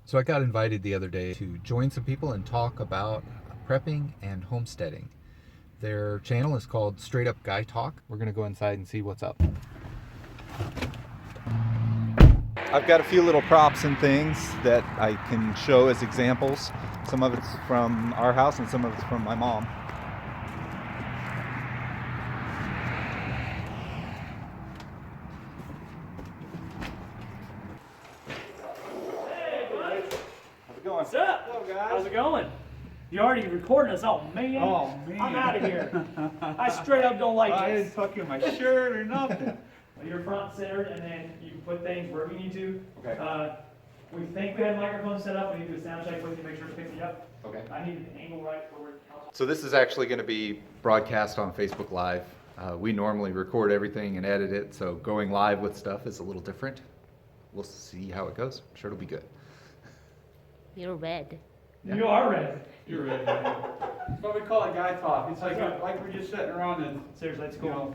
So I got invited the other day to join some people and talk about prepping and homesteading. Their channel is called Straight Up Guy Talk. We're going to go inside and see what's up. I've got a few little props and things that I can show as examples. Some of it's from our house and some of it's from my mom. What's up? Hello, guys. How's it going? You already recording us? Oh man. I'm out of here. I straight up don't like I this. didn't tuck in my shirt or nothing. You're front centered, and then you put things wherever you need to. Okay. We think we have microphones set up. We need to do a sound check with you, make sure it's picking you up. Okay. I need an angle right where we're. So this is actually going to be broadcast on Facebook Live. We normally record everything and edit it, so going live with stuff is a little different. We'll see how it goes. I'm sure it'll be good. You're red. Yeah. You are ready. You're ready. That's what we call it guy talk. It's like That's right. we're just sitting around and Seriously, it's cool.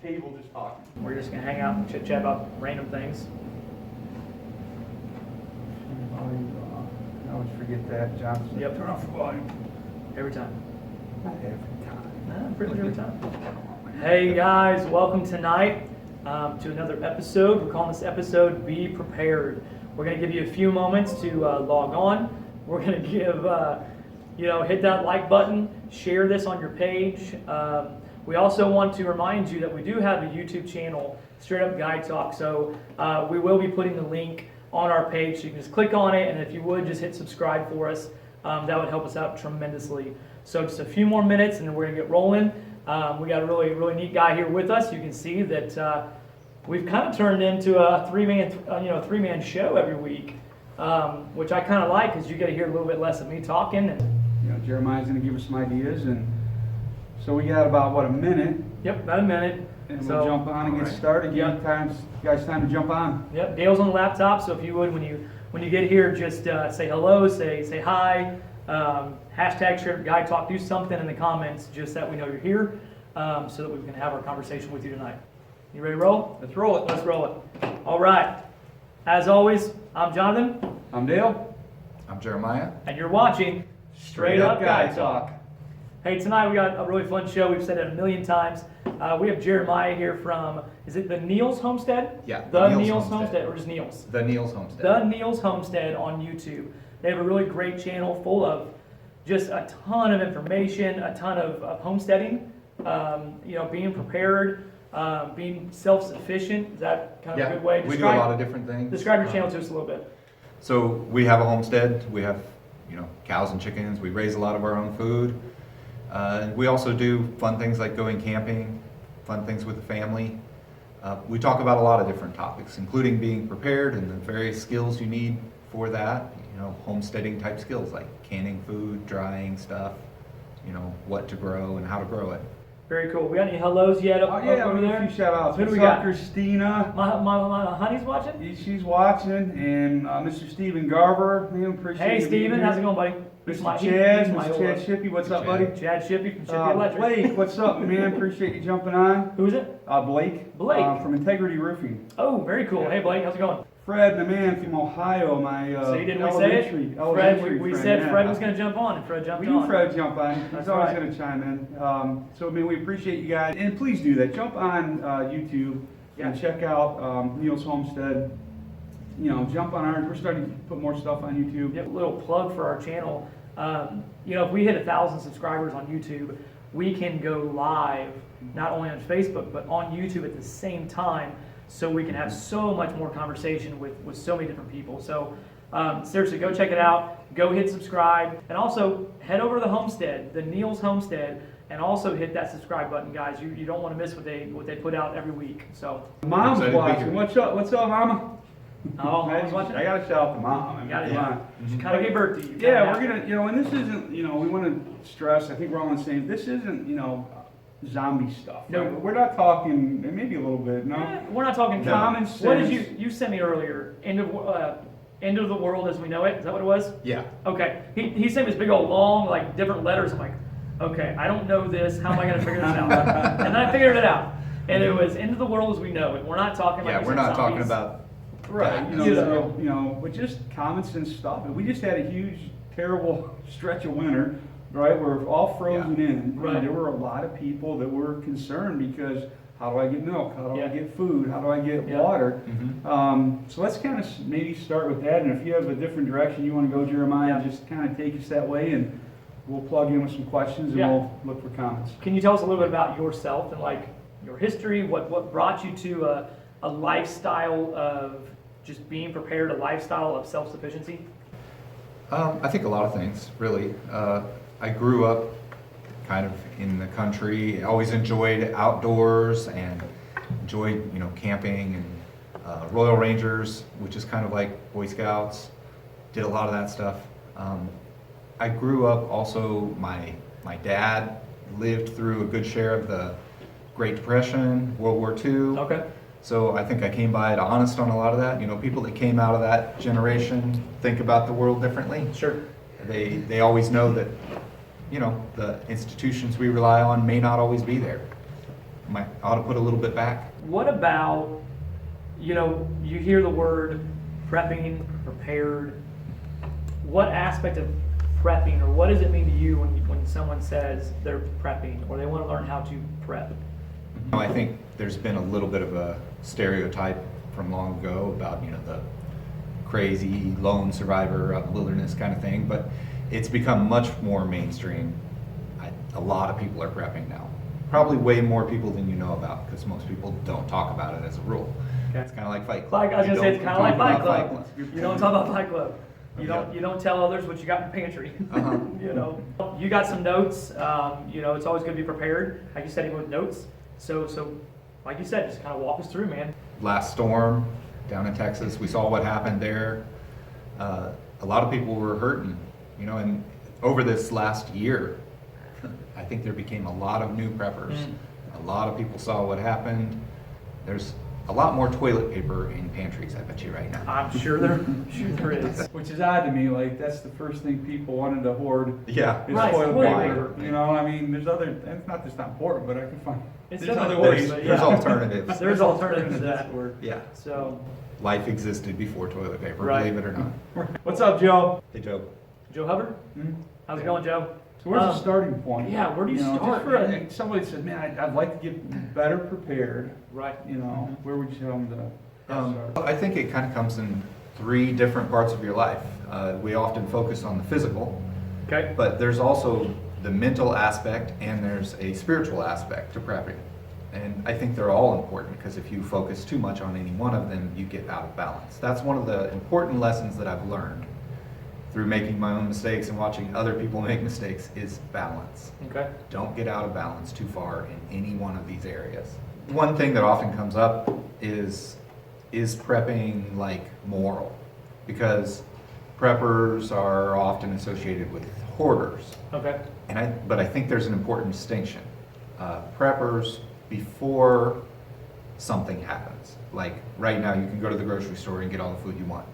table just talking. We're just gonna hang out and chit chat about random things. I always forget that, Johnson. Yep. Turn off the volume. Every time. Not every time. Nah, pretty much every time. Hey guys, welcome tonight to another episode. We're calling this episode Be Prepared. We're going to give you a few moments to log on. We're going to give, hit that like button, share this on your page. We also want to remind you that we do have a YouTube channel, Straight Up Guy Talk. So we will be putting the link on our page. So you can just click on it, and if you would, just hit subscribe for us. That would help us out tremendously. So just a few more minutes, and then we're going to get rolling. We got a really, really neat guy here with us. You can see that we've kind of turned into a three-man show every week, which I kind of like because you get to hear a little bit less of me talking. And, Jeremiah's going to give us some ideas, and so we got about a minute, yep, about a minute. and So, we'll jump on and get started. Give Yep. you guys time to jump on. Yep, Dale's on the laptop, so if you would, when you get here, just say hello, say hi, hashtag Straight Up Guy Talk, do something in the comments just that we know you're here, so that we can have our conversation with you tonight. You ready to roll? Let's roll it. Let's roll it. All right. As always, I'm Jonathan, I'm Dale. I'm Jeremiah. and you're watching Straight Up Guy Talk. Hey, tonight we got a really fun show. We've said it a million times. We have Jeremiah here from, is it the Neil's Homestead? Yeah, The Neil's Neil's Homestead. Homestead, or just Neil's? The Neil's Homestead. The Neil's Homestead on YouTube. They have a really great channel full of just a ton of information, a ton of homesteading, being prepared, being self-sufficient. Is that kind of a good way to we do a lot of different things. describe your channel to us a little bit? So we have a homestead. We have, cows and chickens. We raise a lot of our own food. We also do fun things like going camping, fun things with the family. We talk about a lot of different topics, including being prepared and the various skills you need for that. Homesteading type skills like canning food, drying stuff, what to grow and how to grow it. Very cool. We got any hellos yet up Yeah, over we got there? a few shout outs. Who do we What's up, got? Christina? My honey's watching? She's watching, and Mr. Stephen Garver. Man, appreciate Hey, you being Steven, here. how's it going, buddy? Mr. Chad, Mr. Chad Shippey, what's up, buddy? Chad Shippey from Shippey Electric. Blake, what's up, man? Appreciate you jumping on. Who is it? Blake. Blake. From Integrity Roofing. Oh, very cool. Hey, Blake, how's it going? Fred, the man from Ohio, my See, didn't we say it? Fred, elementary we friend, said yeah. Fred was going to jump on, and Fred jumped We on. knew Fred jump on. He's That's always right. going to chime in. So, we appreciate you guys. And please do that. Jump on YouTube and check out Neil's Homestead. Jump on ours. We're starting to put more stuff on YouTube. Yep, a little plug for our channel. If we hit 1,000 subscribers on YouTube, we can go live not only on Facebook but on YouTube at the same time, so we can have so much more conversation with so many different people. So seriously, go check it out. Go hit subscribe, and also head over to the Homestead, the Neil's Homestead, and also hit that subscribe button, guys. You don't want to miss what they put out every week. So Mom's Excited to be watching. here. What's up, Mama? oh, Mom's watching. I got to shout out to Mom. I mean, Got it. come on. She kind of gave birth to you. Yeah, we're gonna, and this isn't, we want to stress. I think we're all on the same. This isn't, zombie stuff. No. Right? We're not talking. Maybe a little bit. No. We're not talking No. Common What did sense. you sent me earlier? End of the world as we know it. Is that what it was? Yeah. Okay. He sent me this big old long different letters. I'm like, okay, I don't know this. How am I going to figure this out? And then I figured it out. And it was end of the world as we know it. We're not talking Yeah, like we're not talking zombies. about Right, that. you know, but just common sense stuff. And we just had a huge, terrible stretch of winter, right? We're all frozen Yeah. in. Right. And there were a lot of people that were concerned because how do I get milk? How do I Yeah. get food? How do I get Yeah. water? Mhm. So let's kind of maybe start with that. And if you have a different direction you want to go, Jeremiah, Yeah. just kind of take us that way, and we'll plug in with some questions and Yeah. we'll look for comments. Can you tell us a little bit about yourself and like your history? What brought you to a lifestyle of just being prepared, a lifestyle of self-sufficiency? I think a lot of things, really. I grew up kind of in the country. I always enjoyed outdoors and enjoyed, camping and Royal Rangers, which is kind of like Boy Scouts. Did a lot of that stuff. I grew up also, my dad lived through a good share of the Great Depression, World War II. Okay. So I think I came by it honest on a lot of that. People that came out of that generation think about the world differently. Sure. They always know that, the institutions we rely on may not always be there. Ought to put a little bit back. What about, you hear the word prepping, prepared. What aspect of prepping, or what does it mean to you when someone says they're prepping or they want to learn how to prep? I think there's been a little bit of a stereotype from long ago about, the crazy lone survivor of the wilderness kind of thing, but it's become much more mainstream. A lot of people are prepping now. Probably way more people than you know about, because most people don't talk about it as a rule. Okay. It's kind of like Fight Club. Like I was gonna say, it's You kind of like don't Fight talk about Club. You don't talk about Fight Club. You don't tell others what you got in the pantry. Uh-huh. You got some notes. It's always good to be prepared. Like you said, even with notes. So like you said, just kind of walk us through, man. Last storm down in Texas, we saw what happened there. A lot of people were hurting, and over this last year, I think there became a lot of new preppers. A lot of people saw what happened. There's a lot more toilet paper in pantries, I bet you right now. I'm sure there is. Which is odd to me, like, that's the first thing people wanted to hoard. Yeah. Is Right, toilet toilet paper. paper. There's other, and it's not just not important, but I can find, It's there's definitely other worse, ways. but There's yeah. alternatives. There's alternatives to that. Yeah. So, Life existed before toilet paper, Right. believe it or not. What's up, Joe? Hey, Joe. Joe Hubbard, how's it going, Joe? So where's the Um, starting point? yeah, where do you just start, for, man? somebody said, man, I'd like to get better prepared, Right. where would you tell them to start? I think it kind of comes in 3 different parts of your life. We often focus on the physical, Okay. but there's also the mental aspect and there's a spiritual aspect to prepping. And I think they're all important, because if you focus too much on any one of them, you get out of balance. That's one of the important lessons that I've learned through making my own mistakes and watching other people make mistakes is balance. Okay. Don't get out of balance too far in any one of these areas. One thing that often comes up is prepping like moral? Because preppers are often associated with hoarders. Okay. But I think there's an important distinction. Preppers, before something happens, like right now you can go to the grocery store and get all the food you want.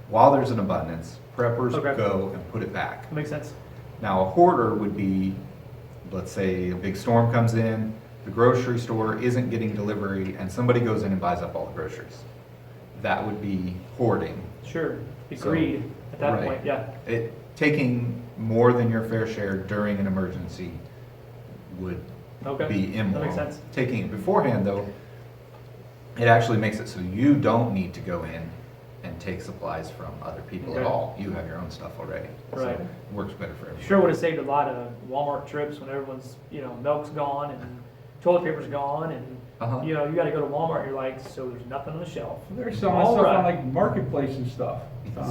While there's an abundance, preppers Okay. go and put it back. Makes sense. Now, a hoarder would be, let's say a big storm comes in, the grocery store isn't getting delivery, and somebody goes in and buys up all the groceries. That would be hoarding. Sure. Be So, greed at that right. point. Yeah. Taking more than your fair share during an emergency would Okay. be immoral. That makes sense. Taking it beforehand, though, it actually makes it so you don't need to go in and take supplies from other people at Okay. all. You have your own stuff already. So Right. it works better for everyone. Sure would have saved a lot of Walmart trips when everyone's, milk's gone and toilet paper's gone and, Uh-huh. you got to go to Walmart. You're like, so there's nothing on the shelf. There's some All stuff right. on like marketplace and stuff.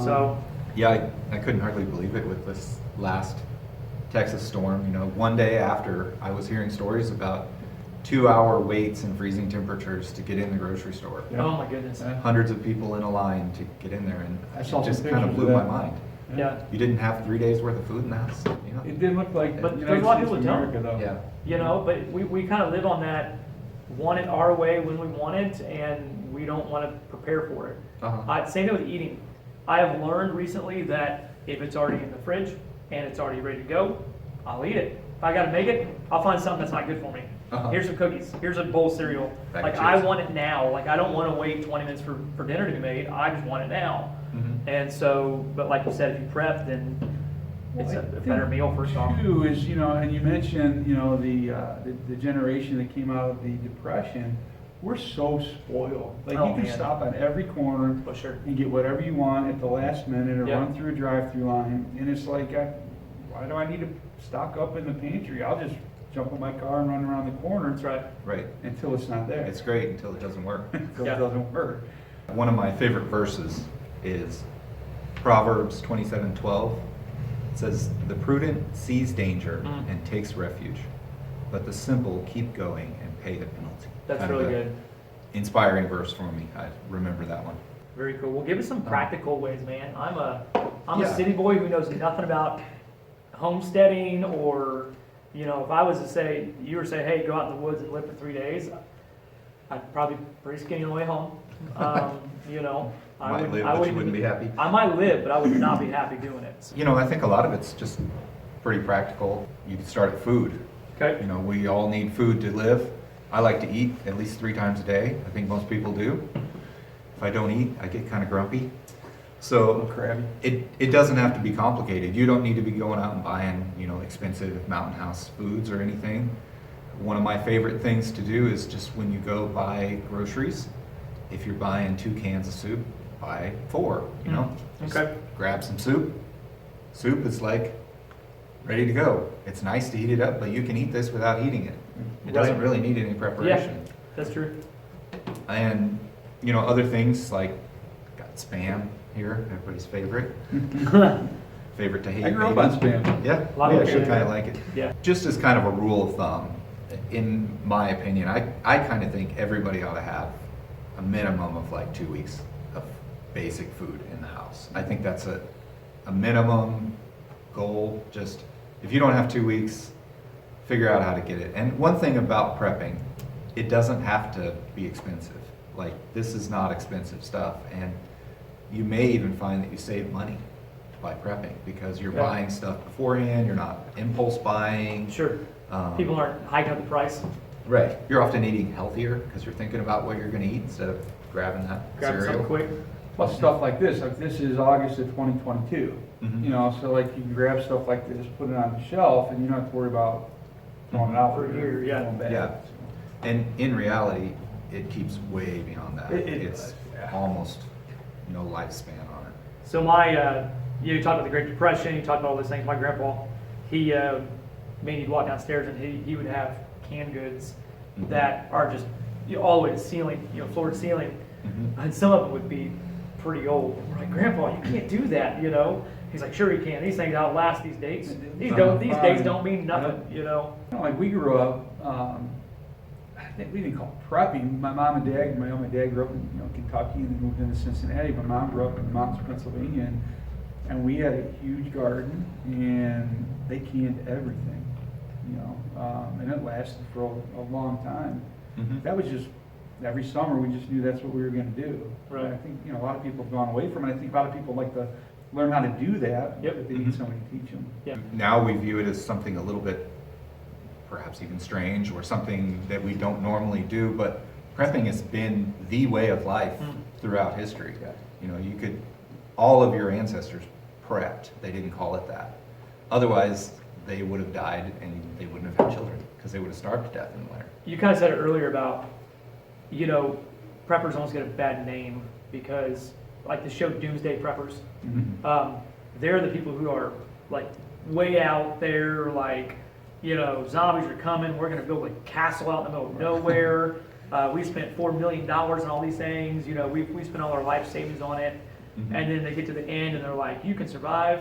So, Yeah, I couldn't hardly believe it with this last Texas storm. One day after, I was hearing stories about 2-hour waits and freezing temperatures to get in the grocery store. Yeah. oh my goodness. Yeah. Hundreds of people in a line to get in there, and I saw it some just kind of pictures blew of my that. mind. Yeah. You didn't have 3 days worth of food in the house. It didn't look like But the there's United a lot of States of people that America, though. Yeah. But we kind of live on that, want it our way when we want it, and we don't want to prepare for it. Uh-huh. Same thing with eating. I have learned recently that if it's already in the fridge and it's already ready to go, I'll eat it. If I got to make it, I'll find something that's not good for me. Here's some cookies. Here's a bowl of cereal. Mac Like, and I cheese. want it now. Like, I don't want to wait 20 minutes for dinner to be made. I just want it now. And so, but like you said, if you prep, then it's Well, a I think better meal first off. Too is, and you mentioned, the generation that came out of the Depression, we're so spoiled. Like, Oh, you can man. stop on every corner Oh, sure. and get whatever you want at the last minute or Yeah. run through a drive-through line. And it's like, why do I need to stock up in the pantry? I'll just jump in my car and run around the corner That's right. Right. until it's not there. It's great until it doesn't work. Until Yeah. it doesn't work. One of my favorite verses is Proverbs 27:12. It says, "The prudent sees danger and takes refuge, but the simple keep going and pay the penalty." That's Kind of really a good. Inspiring verse for me. I remember that one. Very cool. Well, give us some practical ways, man. I'm a Yeah. city boy who knows nothing about homesteading, or, if I was to say, you were to say, hey, go out in the woods and live for 3 days, I'd probably be pretty skinny on the way home. Might live, but you wouldn't be happy. I might live, but I would not be happy doing it. I think a lot of it's just pretty practical. You can start at food. Okay. We all need food to live. I like to eat at least 3 times a day. I think most people do. If I don't eat, I get kind of grumpy. So Crabby. it doesn't have to be complicated. You don't need to be going out and buying, expensive mountain house foods or anything. One of my favorite things to do is just when you go buy groceries, if you're buying 2 cans of soup, buy 4, Just Okay. grab some soup. Soup is like ready to go. It's nice to heat it up, but you can eat this without heating it. It doesn't Right. really need any preparation. That's true. And, other things like, got Spam here, everybody's favorite. Favorite to hate. I grew up on maybe. Spam. Yeah, A lot of I people should do. kind of like it. Yeah. Just as kind of a rule of thumb, in my opinion, I kind of think everybody ought to have a minimum of like 2 weeks of basic food in the house. I think that's a minimum goal. Just, if you don't have 2 weeks, figure out how to get it. And one thing about prepping, it doesn't have to be expensive. Like, this is not expensive stuff. And you may even find that you save money by prepping because you're Yeah. buying stuff beforehand, you're not impulse buying. Sure. People aren't hiking up the price. Right. You're often eating healthier because you're thinking about what you're going to eat instead of grabbing that Grab cereal. something quick. Plus stuff like this is August of 2022. Mhm. So like you can grab stuff like this, put it on the shelf, and you don't have to worry about throwing it out For a year, yeah. going bad. Yeah. And in reality, it keeps way beyond that. It It's does, yeah. almost no lifespan on it. So you talked about the Great Depression, you talked about all those things. My grandpa, you'd walk downstairs and he would have canned goods Mhm. that are just all the way to the ceiling, floor to ceiling. Mhm. And some of them would be pretty old. We're like, Grandpa, you can't do that, He's like, sure you can. These things outlast these dates. These days don't mean nothing, Like we grew up, I think we didn't call it prepping. My mom and dad, my dad grew up in Kentucky and then moved into Cincinnati. My mom grew up in the mountains of Pennsylvania, and we had a huge garden, and they canned everything, and it lasted for a long time. Mhm. That was just every summer. We just knew that's what we were going to do. Right. And I think a lot of people have gone away from it. I think a lot of people like to learn how to do that, Yep. but they need Mhm. somebody to teach them. Yeah. Now we view it as something a little bit, perhaps even strange, or something that we don't normally do, but prepping has been the way of life Mm. throughout history. Yeah. All of your ancestors prepped, they didn't call it that. Otherwise, they would have died and they wouldn't have had children, because they would have starved to death in the winter. You kind of said it earlier about, preppers almost get a bad name because, like the show Doomsday Preppers, they're the people who are like way out there, like, zombies are coming, we're going to build a castle out in the middle of nowhere. We spent $4 million on all these things, we spent all our life savings on it. Mhm. And then they get to the end and they're like, you can survive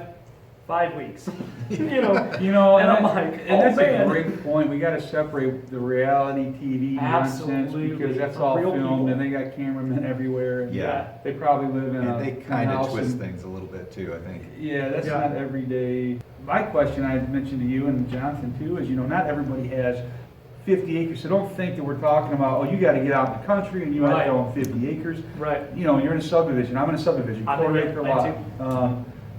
5 weeks. And And I'm like, and that's man. a great point. We got to separate the reality TV nonsense Absolutely, because that's from all real filmed, people. and they got cameramen everywhere. And Yeah. they probably live in And a they kind of house twist and- things a little bit too, I think. Yeah, that's Yeah. not every day. My question I had mentioned to you and Jonathan too is, not everybody has 50 acres, so don't think that we're talking about, oh, you got to get out in the country and you have Right. to own 50 acres. Right. You're in a subdivision. I'm in a subdivision, I'm in 4-acre mine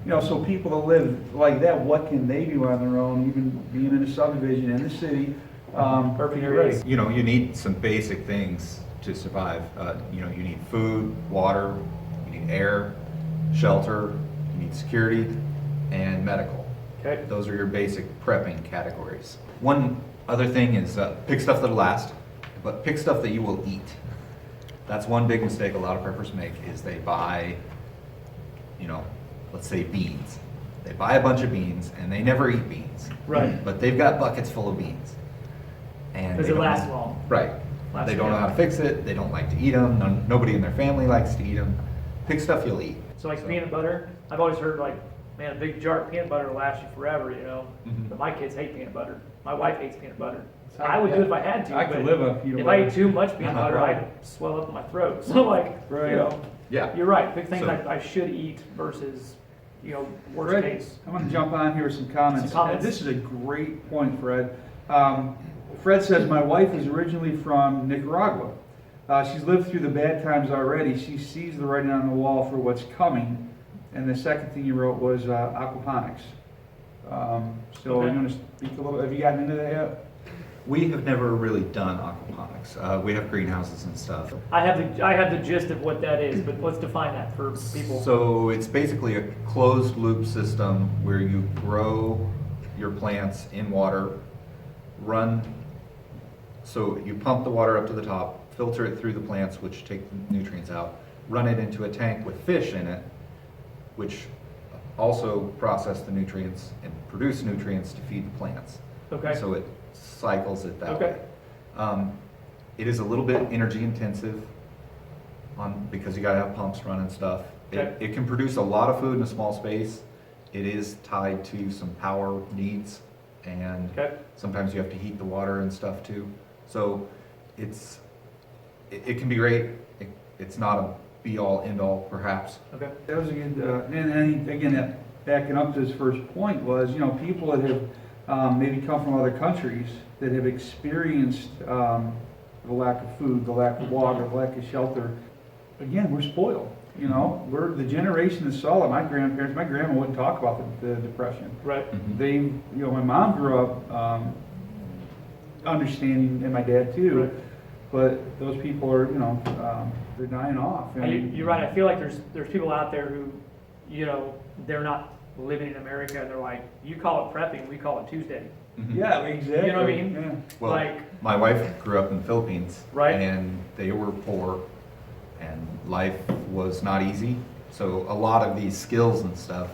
lot. So people that live like that, what can they do on their own, even being in a subdivision in the city? Urban to get areas. ready. You know, you need some basic things to survive. You know, you need food, water, you need air, shelter, you need security, and medical. Okay. Those are your basic prepping categories. One other thing is pick stuff that'll last, but pick stuff that you will eat. That's one big mistake a lot of preppers make is they buy, you know, let's say beans. They buy a bunch of beans and they never eat beans. Right. But they've got buckets full of beans. And Does they it don't last know- long? Right. Last They don't know long. how to fix it. They don't like to eat them. Nobody in their family likes to eat them. Pick stuff you'll eat. So like peanut butter, I've always heard like, man, a big jar of peanut butter will last you forever, you know? Mhm. But my kids hate peanut butter. My wife hates peanut butter. So, I would do yeah. it if I had to. I could but live on peanut if butter. I ate too much peanut butter, Right. I'd swell up in my throat. So like, Right. you know, Yeah. you're right. Pick things So- I should eat versus, you know, worst Fred, case. I'm going to jump on here with some comments. Some comments. And this is a great point, Fred. Fred says, my wife is originally from Nicaragua. She's lived through the bad times already. She sees the writing on the wall for what's coming. And the second thing you wrote was aquaponics. So Okay. you want to speak a little, have you gotten into that yet? We have never really done aquaponics. We have greenhouses and stuff. I have the gist of what that is, but let's define that for people. So it's basically a closed loop system where you grow your plants in water, so you pump the water up to the top, filter it through the plants, which take the nutrients out, run it into a tank with fish in it, which also process the nutrients and produce nutrients to feed the plants. Okay. So it cycles it that Okay. way. It is a little bit energy intensive because you gotta have pumps running stuff. Okay. It can produce a lot of food in a small space. It is tied to some power needs, and Okay. sometimes you have to heat the water and stuff too. So it can be great. It's not a be all end all perhaps. Okay. That was a good, and again, that backing up to his first point was, you know, people that have maybe come from other countries that have experienced the lack of food, the lack of water, the lack of shelter. Again, we're spoiled. You know, we're the generation that saw it. My grandparents, my grandma wouldn't talk about the Depression. Right. They, you know, my mom grew up understanding, and my dad too. Right. But those people are, you know, they're dying off. You're right. I feel like there's people out there who, you know, they're not living in America and they're like, you call it prepping, we call it Tuesday. Mhm. Yeah, exactly. You know what I mean? Yeah. Well, Like- my wife grew up in the Philippines. Right. And they were poor, and life was not easy. So a lot of these skills and stuff,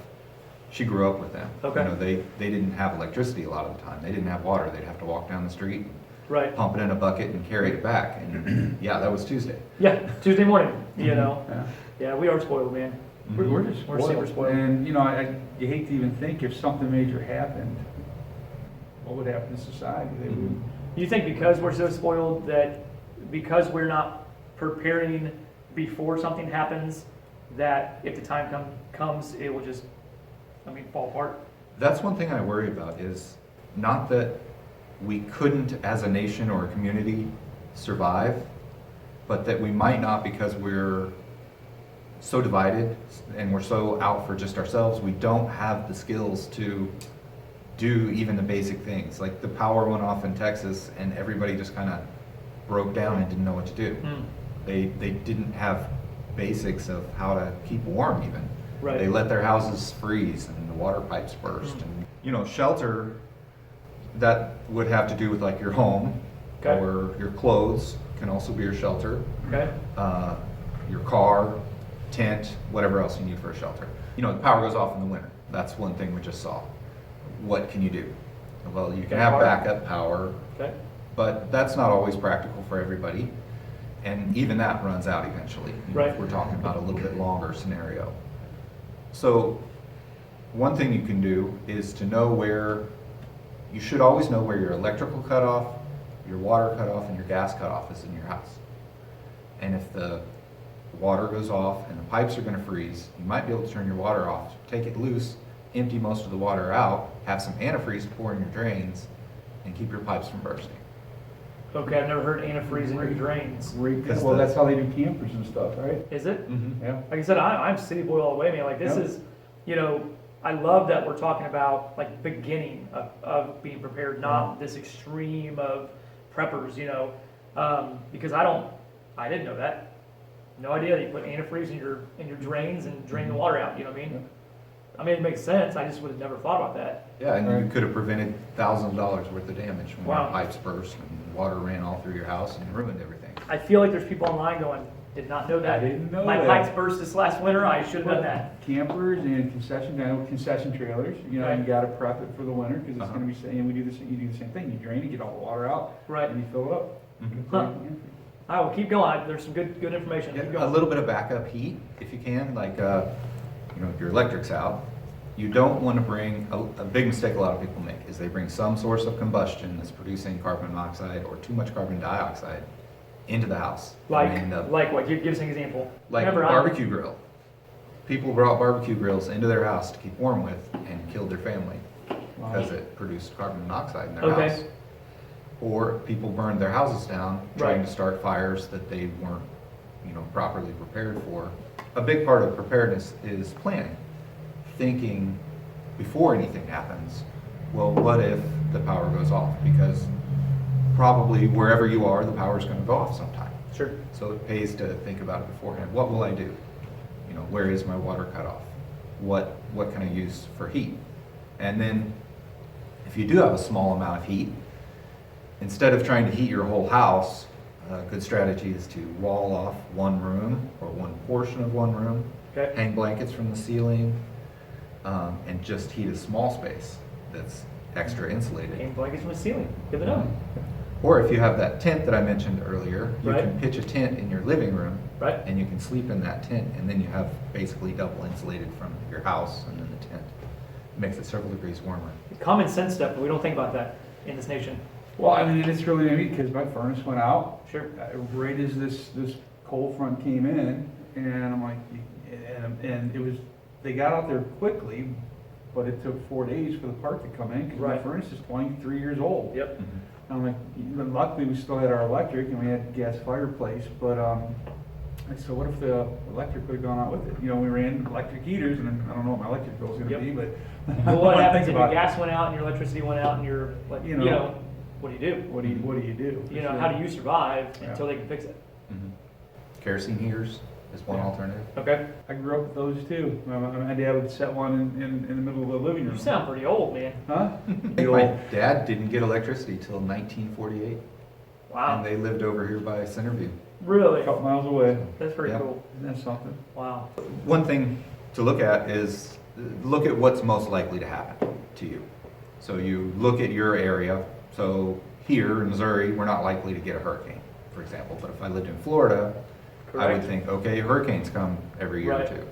she grew up with them. Okay. You know, they didn't have electricity a lot of the time. They didn't have water. They'd have to walk down the street, Right. pump it in a bucket, and carry it back. And yeah, that was Tuesday. Yeah. Tuesday morning. You know. Yeah. Yeah, we are spoiled, man. We're just We're super spoiled. And, you know, you hate to even think if something major happened, what would happen to society? They would, You think because we're so spoiled that because we're not preparing before something happens, that if the time comes, it will just, fall apart? That's one thing I worry about is not that we couldn't as a nation or a community survive, but that we might not because we're so divided and we're so out for just ourselves. We don't have the skills to do even the basic things. Like the power went off in Texas and everybody just kind of broke down and didn't know what to do. They didn't have basics of how to keep warm even. Right. They let their houses freeze and the water pipes burst. And, shelter, that would have to do with like your home Okay. or your clothes can also be your shelter. Okay. Your car, tent, whatever else you need for a shelter. The power goes off in the winter. That's one thing we just saw. What can you do? Well, you can Okay, have power. backup power, Okay. but that's not always practical for everybody. And even that runs out eventually. Right. If we're talking about a little bit longer scenario. So one thing you can do is to know you should always know where your electrical cutoff, your water cutoff, and your gas cutoff is in your house. And if the water goes off and the pipes are going to freeze, you might be able to turn your water off, take it loose, empty most of the water out, have some antifreeze pour in your drains, and keep your pipes from bursting. Okay, I've never heard antifreeze in your drains. great. Because Well, the- that's how they do campers and stuff, right? Is it? Yeah. Like I said, I'm city boy all the way, man. Like this Yep. is, I love that we're talking about like beginning of being prepared, not this extreme of preppers, because I didn't know that. No idea that you put antifreeze in your drains and drain the water out. You know what I mean? I mean, it makes sense. I just would have never thought about that. Yeah, and you could have prevented thousands of dollars worth of damage when Wow. your pipes burst and water ran all through your house and ruined everything. I feel like there's people online going, did not know that. I didn't know My that. pipes burst this last winter. I should have done that. Campers and concession trailers, Right. you gotta prep it for the winter, because it's Uh-huh. gonna be, and you do the same thing, you drain it, get all the water out, Right. and you fill it up. Mhm. Huh. All right, well, keep going. There's some good information. Yeah, Keep a going. little bit of backup heat if you can, like, if your electric's out, you don't want to bring, a big mistake a lot of people make is they bring some source of combustion that's producing carbon monoxide or too much carbon dioxide into the house. Like And, what? Give us an example. like Remember, barbecue grill. People brought barbecue grills into their house to keep warm with and killed their family because it produced carbon monoxide in their Okay. house. Or people burned their houses down trying Right. to start fires that they weren't, properly prepared for. A big part of preparedness is planning, thinking before anything happens. Well, what if the power goes off? Because probably wherever you are, the power is going to go off sometime. Sure. So it pays to think about it beforehand. What will I do? Where is my water cutoff? What can I use for heat? And then if you do have a small amount of heat, instead of trying to heat your whole house, a good strategy is to wall off one room or one portion of one room, Okay. hang blankets from the ceiling, and just heat a small space that's extra insulated. Hang blankets from the ceiling. Good to know. Or if you have that tent that I mentioned earlier, you Right. can pitch a tent in your living room, Right. and you can sleep in that tent, and then you have basically double insulated from your house and then the tent. It makes it several degrees warmer. Common sense stuff, but we don't think about that in this nation. Well, I mean, it's really neat, because my furnace went out, Sure. right as this cold front came in, and I'm like, and it was, they got out there quickly, but it took 4 days for the part to come in, because my Right. furnace is 23 years old. Yep. Mhm. And I'm like, but luckily we still had our electric, and we had gas fireplace, but, I said, what if the electric would have gone out with it? We ran electric heaters, and I don't know what my electric bill's gonna Yep. be, but. Well, what I happens think if your about it. gas went out and your electricity went out and your, like, what do you do? What do you do? How do you survive Yeah. until they can fix it? Mhm. Kerosene heaters is one Yeah. alternative. Okay. I grew up with those too. My dad would set one in the middle of the living room. You sound pretty old, man. Huh? My dad didn't get electricity till 1948, Wow. and they lived over here by Centerview. Really? A couple miles away. That's pretty Yeah. cool. Isn't that something? Wow. One thing to look at is look at what's most likely to happen to you. So you look at your area. So here in Missouri, we're not likely to get a hurricane, for example. But if I lived in Florida, I would Correct. think, okay, hurricanes come every year or Right. two.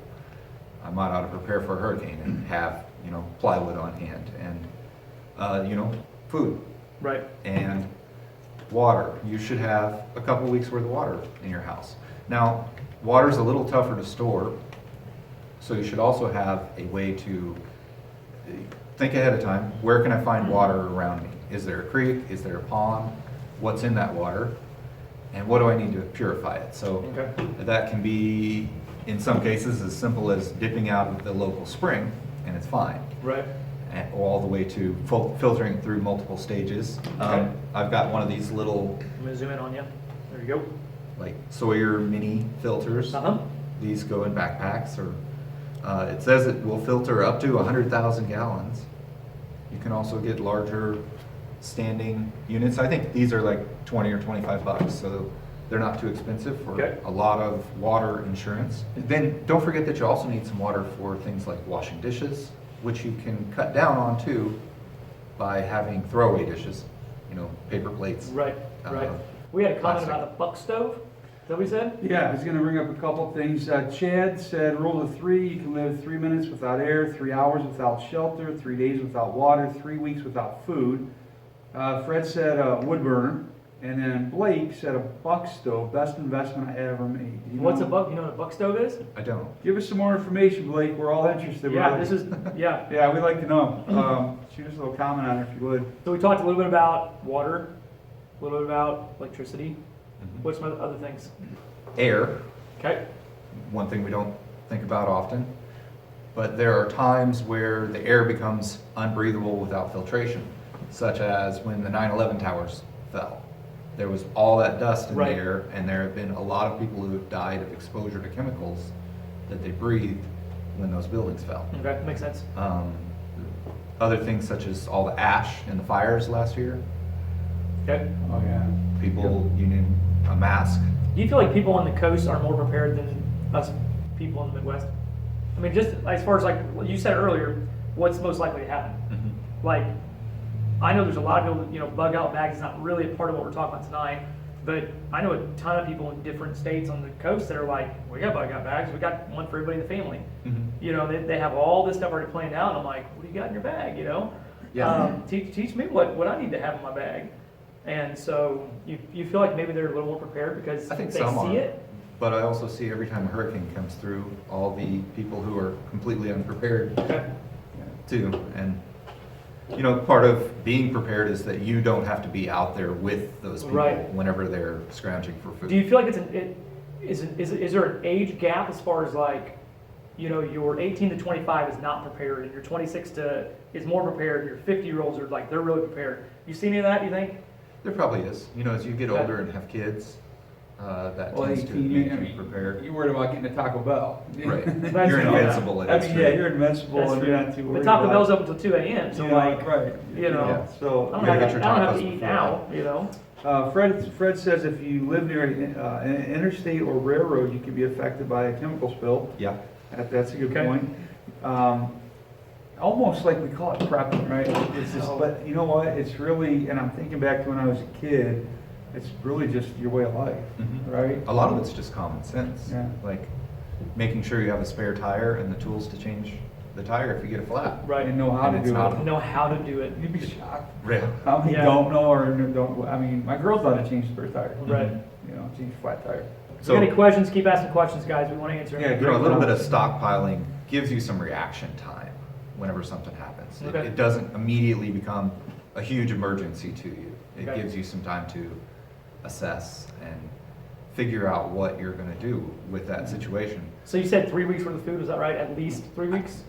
I might ought to prepare for a hurricane and have, plywood on hand and, food Right. and water. You should have a couple weeks worth of water in your house. Now, water's a little tougher to store, so you should also have a way to think ahead of time. Where can I find water around me? Is there a creek? Is there a pond? What's in that water? And what do I need to purify it? So Okay. that can be, in some cases, as simple as dipping out of the local spring, and it's fine, Right. and all the way to filtering through multiple stages. Okay. I've got one of these little, I'm gonna zoom in on you. There you go. like, Sawyer mini filters. Uh-huh. These go in backpacks, or it says it will filter up to 100,000 gallons. You can also get larger standing units. I think these are like 20 or 25 bucks, so they're not too expensive for Okay. a lot of water insurance. Then don't forget that you also need some water for things like washing dishes, which you can cut down on too by having throwaway dishes, paper plates. Right. Right. We had a comment plastic. about a buck stove. Is that what we said? Yeah, I was gonna bring up a couple of things. Chad said, rule of 3, you can live 3 minutes without air, 3 hours without shelter, 3 days without water, 3 weeks without food. Fred said wood burner. And then Blake said a buck stove, best investment I ever made. What's a buck? You know what a buck stove is? I don't. Give us some more information, Blake. We're all interested. Yeah, this is, yeah. Yeah, we'd like to know. Shoot us a little comment on it if you would. So we talked a little bit about water, a little bit about electricity. Mhm. What's some other things? Air, Okay. one thing we don't think about often, But there are times where the air becomes unbreathable without filtration, such as when the 9/11 towers fell. There was all that dust in the Right. air, and there have been a lot of people who have died of exposure to chemicals that they breathed when those buildings fell. Okay, makes sense. Other things such as all the ash in the fires last year, Okay. Oh, yeah. people, you need a mask. Do you feel like people on the coast are more prepared than us people in the Midwest? I mean, just as far as like what you said earlier, what's most likely to happen? Like, I know there's a lot of people, you know, bug out bags is not really a part of what we're talking about tonight, but I know a ton of people in different states on the coast that are like, we got bug out bags, we got one for everybody in the family. You know, they have all this stuff already planned out, and I'm like, what do you got in your bag, you know? Yeah. Teach me what I need to have in my bag. And so you feel like maybe they're a little more prepared because I think they some see are. it? But I also see every time a hurricane comes through, all the people who are completely unprepared Okay. too. And, you know, part of being prepared is that you don't have to be out there with those people Right. whenever they're scrounging for food. Do you feel like is there an age gap as far as like, you know, your 18 to 25 is not prepared, and your 26 to is more prepared, your 50-year-olds are like, they're really prepared. You see any of that, you think? There probably is. You know, as you get Okay. older and have kids, that Well, tends to 18, make I you mean, prepared. you're worried about getting a Taco Bell. Right. That's You're true. invincible. I That's mean, true. yeah, you're invincible That's and true. you're not too worried But Taco about Bell's up until 2 a.m., so Yeah, like, right. you know, Yeah. So, I don't gotta have get to, your I don't have tacos to eat before now, you know? Fred says if you live near an interstate or railroad, you could be affected by a chemical spill. Yeah. That's a good Okay. point. Almost like we call it prepping, right? It's just, but you know what? It's really, and I'm thinking back to when I was a kid, it's really just your way of life, Mhm. right? A lot of it's just common sense. Yeah. Like making sure you have a spare tire and the tools to change the tire if you get a flat. Right. And know how And to it's do not- it. Know how to do it. You'd be shocked. Really? How many Yeah. don't know or don't, I mean, my girl's not to change the spare tire. Right. You know, change flat tire. If you got any questions, keep asking questions, guys. We want to answer Yeah, any. You know, a little bit of stockpiling gives you some reaction time whenever something happens. Okay. It doesn't immediately become a huge emergency to you. It Okay. gives you some time to assess and figure out what you're gonna do with that situation. So you said 3 weeks worth of food, is that right? At least 3 weeks?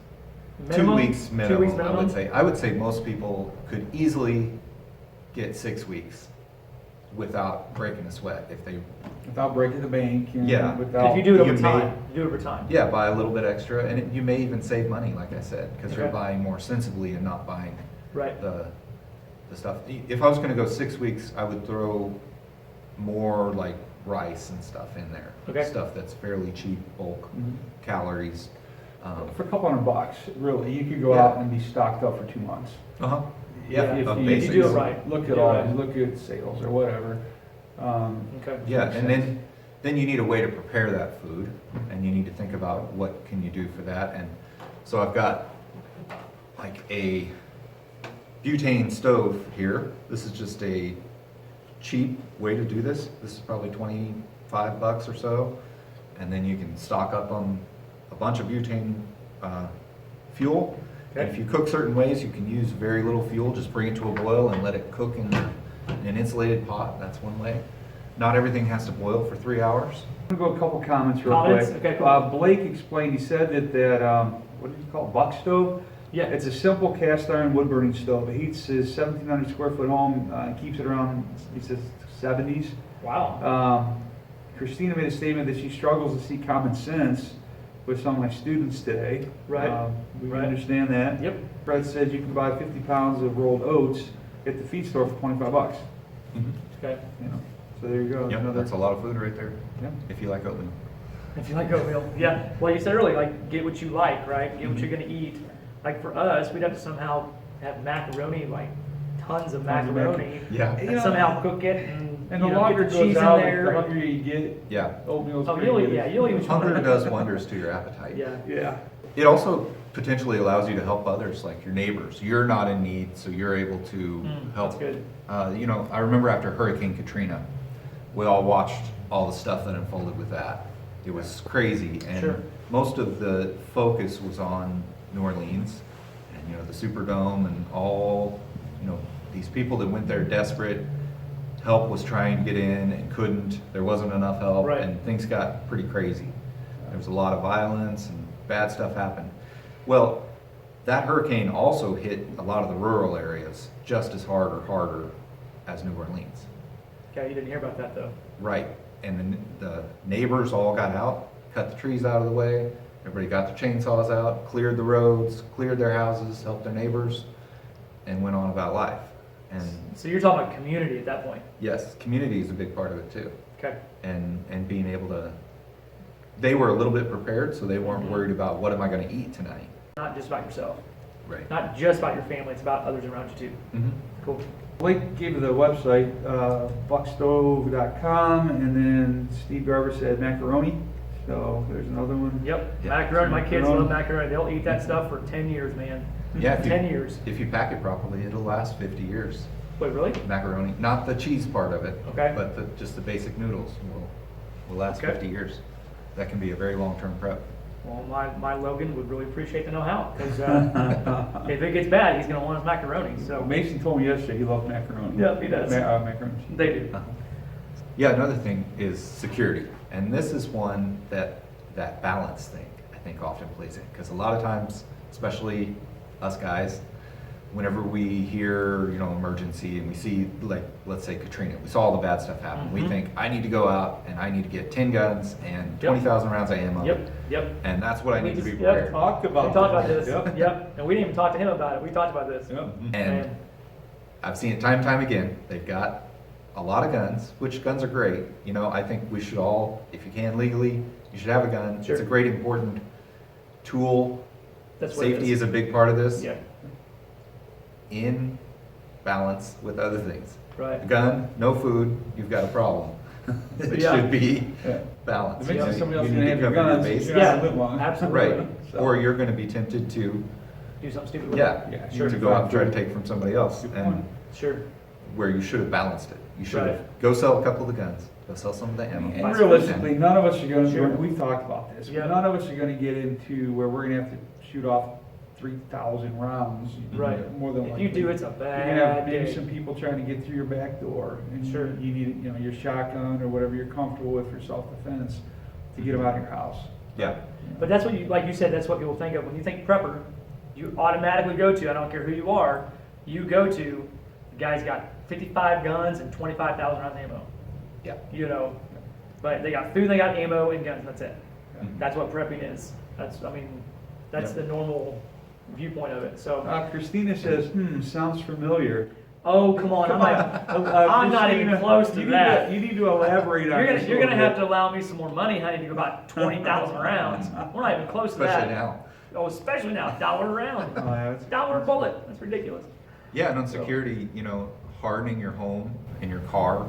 2 weeks 2 minimum, weeks I minimum? would say. I would say most people could easily get 6 weeks without breaking a sweat if they, Without breaking the bank and Yeah. without. If you do it over You may- time, you do it over time. yeah, buy a little bit extra, and you may even save money, like I said, because you're Okay. buying more sensibly and not buying Right. the stuff. If I was gonna go 6 weeks, I would throw more like rice and stuff in there. Okay. Stuff that's fairly cheap, bulk, Mhm. calories. For a couple $100, really, you could go Yeah. out and be stocked up for 2 months. Uh-huh. Yeah, Yeah, if of you basics. do it right. Look Do at it all, right. look at sales or whatever. Okay. Yeah, and then you need a way to prepare that food, and you need to think about what can you do for that. And so I've got like a butane stove here. This is just a cheap way to do this. This is probably $25 or so. And then you can stock up on a bunch of butane fuel. And if you cook certain ways, you can use very little fuel, just bring it to a boil and let it cook in an insulated pot. That's one way. Not everything has to boil for 3 hours. I'm gonna go a couple comments real Comments? quick. Okay, cool. Blake explained, he said that, what did he call it, buck stove? Yeah. It's a simple cast iron wood burning stove. It heats his 1,700 square foot home, and keeps it around, he says, 70s. Wow. Christina made a statement that she struggles to see common sense with some of my students today. Right. We Right. understand that. Yep. Fred said you can buy 50 pounds of rolled oats at the feed store for $25. Okay. You know, so there you go. Yep, Another- that's a lot of food right there, Yeah. if you like oatmeal. If you like oatmeal, yeah. Well, you said earlier, like, get what you like, right? Get what Mm-hmm. you're gonna eat. Like for us, we'd have to somehow have macaroni, like tons of Tons of macaroni. Yeah. And You know, somehow cook it and, And you the know, longer get it the cheese goes in out, there. the hungrier you get. Yeah. Oatmeal's Oh, pretty you'll eat, good. yeah, you'll eat what you Hunger want. does wonders to your appetite. Yeah. Yeah. It also potentially allows you to help others, like your neighbors. You're not in need, so you're able to help. That's good. You know, I remember after Hurricane Katrina, we all watched all the stuff that unfolded with that. It was crazy, and Sure. most of the focus was on New Orleans and, you know, the Superdome and all, you know, these people that went there desperate. Help was trying to get in and couldn't. There wasn't enough help, Right. and things got pretty crazy. There was a lot of violence and bad stuff happened. Well, that hurricane also hit a lot of the rural areas just as hard or harder as New Orleans. Okay, you didn't hear about that though. Right, and the neighbors all got out, cut the trees out of the way, everybody got their chainsaws out, cleared the roads, cleared their houses, helped their neighbors, and went on about life. And So you're talking about community at that point. yes, community is a big part of it too. Okay. And being able to, they were a little bit prepared, so they weren't Mm-hmm. worried about what am I going to eat tonight. Not just about yourself. Right. Not just about your family, it's about others around you too. Mm-hmm. Cool. Blake gave me the website, buckstove.com, and then Steve Garber said macaroni. So there's another one. Yep, Yeah. macaroni. My kids Macaroni. love macaroni. They'll eat that stuff for 10 years, man. Yeah, 10 years. If you pack it properly, it'll last 50 years. Wait, really? Macaroni, not the cheese part of it, Okay. but just the basic noodles will last Okay. 50 years. That can be a very long-term prep. Well, my Logan would really appreciate the know-how because if it gets bad, he's going to want his macaroni. So Mason told me yesterday he loved macaroni. Yep, he does. Macaroni. they do. Yeah, another thing is security. And this is one that balance thing, I think, often plays in. Because a lot of times, especially us guys, whenever we hear, emergency and we see, like, let's say Katrina, we saw all the bad stuff happen. We Mhm. think, I need to go out and I need to get 10 guns and Yep. 20,000 rounds of ammo. Yep. And that's what I We need to be just- yep. prepared. Talked We about talked about this. Yep. Yep. And we didn't even talk to him about it. We talked about this. Yep. And I've seen it time and time again. They've got a lot of guns, which guns are great. I think we should all, if you can legally, you should have a gun. Sure. It's a great, important tool. That's what it Safety is a big part of this. Yeah. In balance with other things. A Right. gun, no food, you've got a problem. It Yeah. should be Yeah. balanced. Eventually somebody else You is need gonna have to your cover guns. bases. You're not Yeah, gonna live long. absolutely. Right, So- or you're gonna be tempted to, Do something stupid with yeah, Yeah, Sure. to go out and try to take from somebody else. Good And point. it. Sure. where you should have balanced it. You should have, Right. go sell a couple of the guns, go sell some of the ammo. And realistically, none of us are gonna, Sure. we've talked about this, Yeah. but none of us are gonna get into where we're gonna have to shoot off 3,000 rounds. Right. More than If likely. you do, it's a You're gonna have bad maybe day. some people trying to get through your back door. And Sure. You need, your shotgun or whatever you're comfortable with for self-defense to get them out of your house. Yeah, But that's what like you said, that's what people think of. When you think prepper, you automatically go to, I don't care who you are, you go to, the guy's got 55 guns and 25,000 rounds of ammo. yeah. But they got food, they got ammo and guns, that's it. Yeah. That's what prepping is. That's Yep. the normal viewpoint of it. So, Christina says, sounds familiar. oh, come on, I'm not even Christina, close to you need that. You need to elaborate on this. You're a gonna little have to allow me some more money, honey, to go about 20,000 rounds. We're not even close to that. Especially now. Oh, especially now, $1 a round. bit. That's- $1 a bullet. That's ridiculous. Yeah, and on security, hardening your home and your car,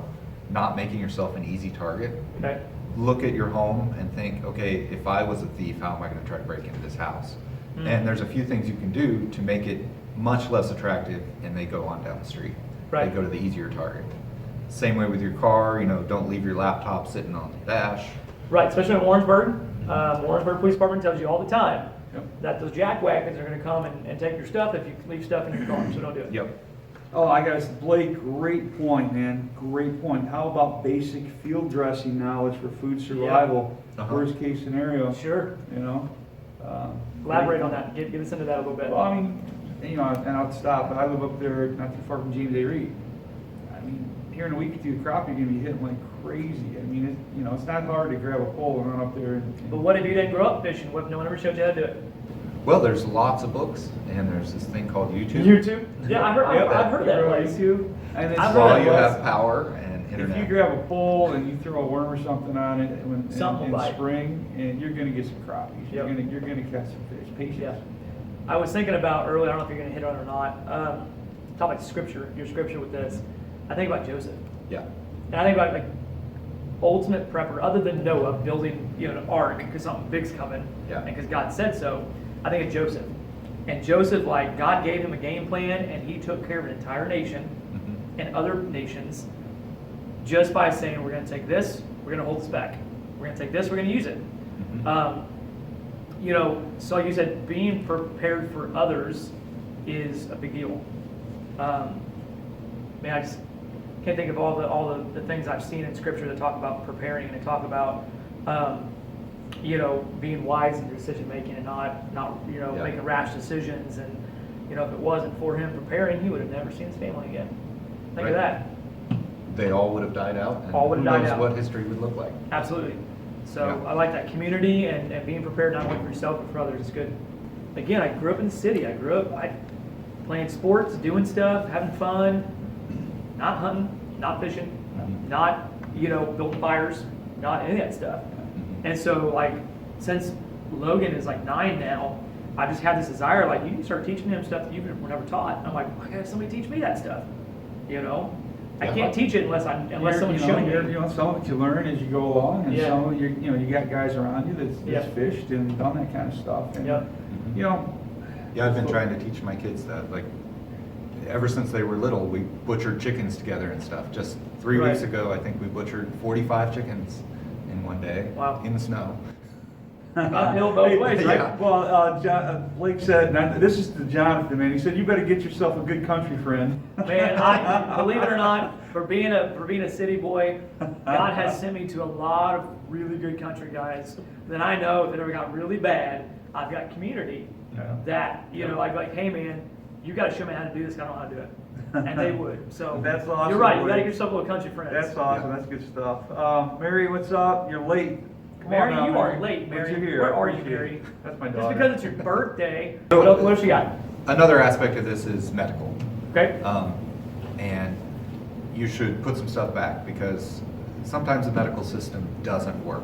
not making yourself an easy target. Okay. Look at your home and think, okay, if I was a thief, how am I gonna try to break into this house? Mm. And there's a few things you can do to make it much less attractive, and they go on down the street. Right. They go to the easier target. Same way with your car, don't leave your laptop sitting on the dash. Right, especially in Warrensburg. Warrensburg Police Department tells you all the time Yep. that those jackwagons are going to come and take your stuff if you leave stuff in your car, so don't do it. Yep. Oh, I got Blake, great point, man. Great point. How about basic field dressing knowledge for food survival? Uh-huh. Worst case scenario, Sure. Elaborate on that. Get us into that a little bit. Well, I mean, and I'll stop, but I live up there not too far from James A. Reed. I mean, here in a week or two, crop you're gonna be hitting like crazy. I mean, it's not hard to grab a pole and run up there and. But what if you didn't grow up fishing? What if no one ever showed you how to do it? Well, there's lots of books, and there's this thing called YouTube. YouTube? Yeah, I've heard of that You're place. right, too. And it's I've heard While that you place. have power and if internet. you grab a pole and you throw a worm or something on it Something in will bite. spring, and you're gonna get some crappies. Yep. You're gonna catch some fish. Patience. Yeah. I was thinking about earlier, I don't know if you're going to hit on it or not, talk about scripture, your scripture with this. I think about Joseph. Yeah. And I think about like ultimate prepper, other than Noah building an ark because something big's coming, Yeah. and because God said so. I think of Joseph, and Joseph, like God gave him a game plan, and he took care of an entire nation Mhm. and other nations just by saying, we're going to take this, we're going to hold this back. We're going to take this, we're going to use it. Mhm. So like you said, being prepared for others is a big deal. I just can't think of all the things I've seen in Scripture that talk about preparing and they talk about being wise in your decision making and not Yeah. making rash decisions. And if it wasn't for him preparing, he would have never seen his family again. Think of Right. that. They all would have died out, and All would who have died knows out. what history would look like. Absolutely. So Yeah. I like that community and being prepared not only for yourself but for others is good. Again, I grew up in the city. I grew up playing sports, doing stuff, having fun, not hunting, not fishing, not building fires, not any of that stuff. And so since Logan is 9 now, I just had this desire you need to start teaching him stuff that you were never taught. I'm like, why can't somebody teach me that stuff? I Yeah. can't teach it unless someone's showing me. Some of it you learn as you go along, and Yeah. some of it you got guys around you that's Yeah. fished and done that kind of stuff. And, Yep. Yeah, I've been trying to teach my kids that. Ever since they were little, we butchered chickens together and stuff. Just 3 Right. weeks ago, I think we butchered 45 chickens in one day. Wow. In the snow. Uphill both ways, right? Yeah. Well, Blake said, now, this is to Jonathan, man. He said, you better get yourself a good country friend. Man, I believe it or not, for being a city boy, God has sent me to a lot of really good country guys that I know if it ever got really bad, I've got community Yeah. that hey man, you got to show me how to do this. I don't know how to do it, and they would. So That's awesome, You're right. You boy. got to get yourself a little country friends. That's awesome. Yeah. That's good stuff. Mary, what's up? You're late. Come Mary, on now, you Mary. are late, But Mary. you're here. Where I are you, appreciate Mary? it. That's my Just daughter. because it's your birthday. So- What else you got? Another aspect of this is medical. Okay. And you should put some stuff back because sometimes the medical system doesn't work.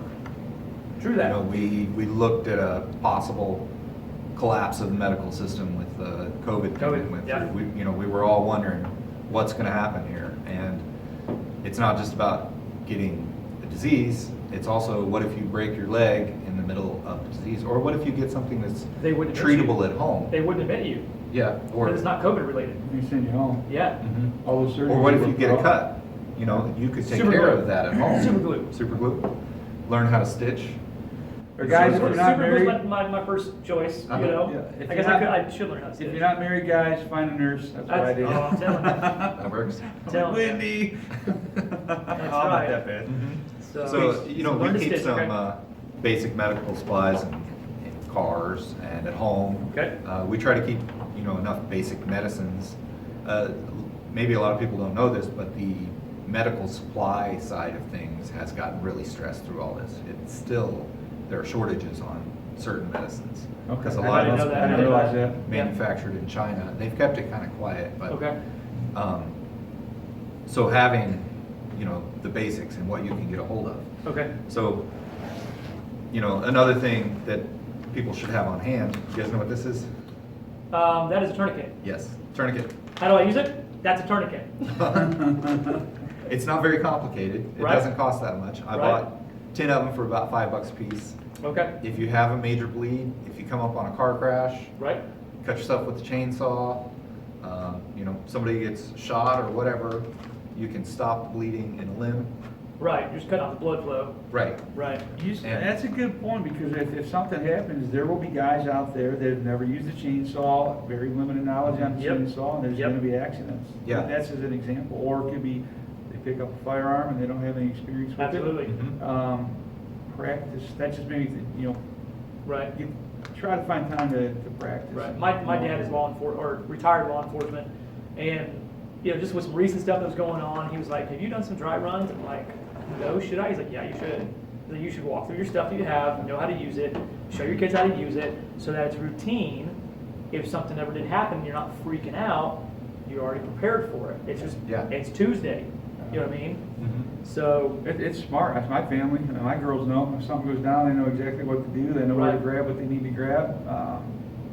True that. We looked at a possible collapse of the medical system with the COVID thing COVID, that went yeah. through. We were all wondering what's going to happen here, and it's not just about getting a disease. It's also what if you break your leg in the middle of the disease, or what if you get something that's They wouldn't admit treatable you. at home? They wouldn't admit you Yeah, or because it's not COVID related. We send you home. Yeah. Mhm. All those surgeries. Or what if were you get a rough. cut? You could take Super care glue. of that at home. Super glue. Super glue. Learn how to stitch. Or guys, if Super you're glue. not Super glue married, was my first choice. Uh-huh. Yeah. If I you're guess not- I should learn how to stitch. if you're not married, guys, find a nurse. That's what I did. Oh, I'm telling you. That works. Tell 'em. Windy. That's not right. that bad. So, So, learn we to keep stitch, some okay? basic medical supplies in cars and at home. Okay. We try to keep, enough basic medicines. Maybe a lot of people don't know this, but the medical supply side of things has gotten really stressed through all this. There are shortages on certain medicines. Okay. Because a I lot didn't of know it's that. I didn't realize that. manufactured in China. They've kept it kind of quiet, but. Okay. So having, the basics and what you can get a hold of. Okay. So, another thing that people should have on hand, you guys know what this is? That is a tourniquet. Yes, tourniquet. How do I use it? That's a tourniquet. It's not very complicated. It Right. doesn't cost that much. I Right. bought 10 of them for about $5 a piece. Okay. If you have a major bleed, if you come up on a car crash, Right. cut yourself with a chainsaw, somebody gets shot or whatever, you can stop the bleeding in a limb. Right. You're just cutting off the blood flow. Right. Right. And- That's a good point, because if something happens, there will be guys out there that have never used a chainsaw, very limited knowledge on the Yep. chainsaw, and there's Yep. gonna be accidents. Yeah. That's as an example, or it could be, they pick up a firearm and they don't have any experience with it. Absolutely. Mhm. Practice, that's just maybe, Right. you try to find time to practice. Right. My dad is retired law enforcement, and just with some recent stuff that was going on, he was like, "Have you done some dry runs?" I'm like, "No, should I?" He's like, "Yeah, you should. He's like, you should walk through your stuff that you have, know how to use it, show your kids how to use it, so that it's routine. If something ever did happen, you're not freaking out. You're already prepared for it. It's just, Yeah. it's Tuesday. You know what I mean? Mhm. So, It's smart. That's my family. My girls know if something goes down, they know exactly what to do. They know where to Right. grab what they need to grab.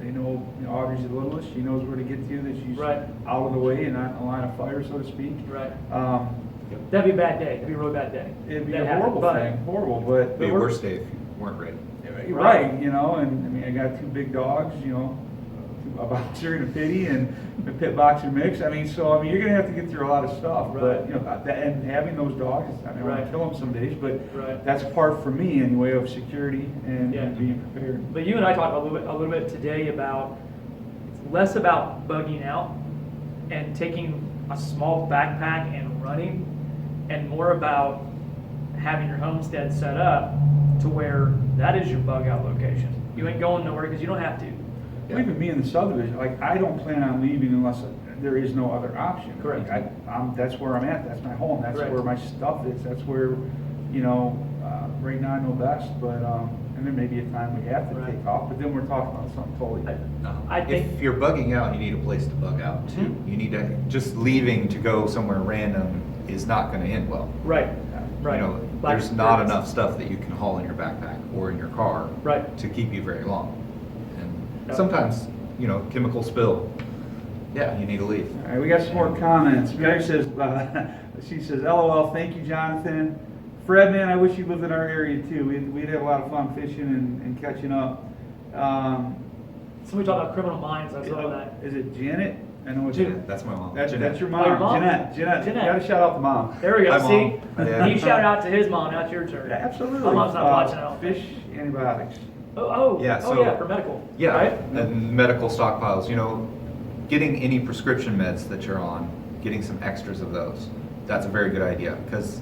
They know, Audrey's the littlest. She knows where to get to, that she's Right. out of the way and not in a line of fire, so to speak. right. Um, That'd be a bad day. That'd be a really bad day. It'd be That a happened, horrible but- thing, horrible, but. Be a we're- worse day if you weren't ready. You're Right. right, and I got two big dogs, a boxer and a pitty and a pit boxer mix. You're gonna have to get through a lot of stuff, but, Right. and having those dogs, I want Right. to kill them some days, but Right. that's part for me anyway of security and Yeah. being prepared. But you and I talked a little bit today about it's less about bugging out and taking a small backpack and running, and more about having your homestead set up to where that is your bug out location. You ain't going nowhere because you don't have to. Well, even me in the subdivision, like, I don't plan on leaving unless there is no other option. Correct. Like, that's where I'm at, that's my home, that's Correct. where my stuff is, that's where, you know, right now I know best, but, and there may be a time we have to Right. take off, but then we're talking about something totally different. No. I think- If you're bugging out, you need a place to bug out too. Mhm. You need to, just leaving to go somewhere random is not gonna end well. Right, right. You know, Like there's not birds. enough stuff that you can haul in your backpack or in your car. Right. To keep you very long. And Yeah. sometimes, you know, chemical spill, yeah, you need to leave. All right, we got some more comments. Mary says, she says, LOL, thank you, Jonathan. Fred, man, I wish you lived in our area too. We'd have a lot of fun fishing and catching up. Somebody talked about criminal minds, I saw that. Is it Janet? I know it's Janet. That's my mom. That's Jeanette. your Oh, your mom, mom. Jeanette. You gotta shout out the mom. There we go, Hi, see? Mom. Yeah. You shout out to his mom, now it's your turn. Absolutely. My mom's not watching out. Fish antibiotics. Yeah, Oh so- yeah, for medical. Yeah, Right? and medical stockpiles, you know, getting any prescription meds that you're on, getting some extras of those, that's a very good idea, because,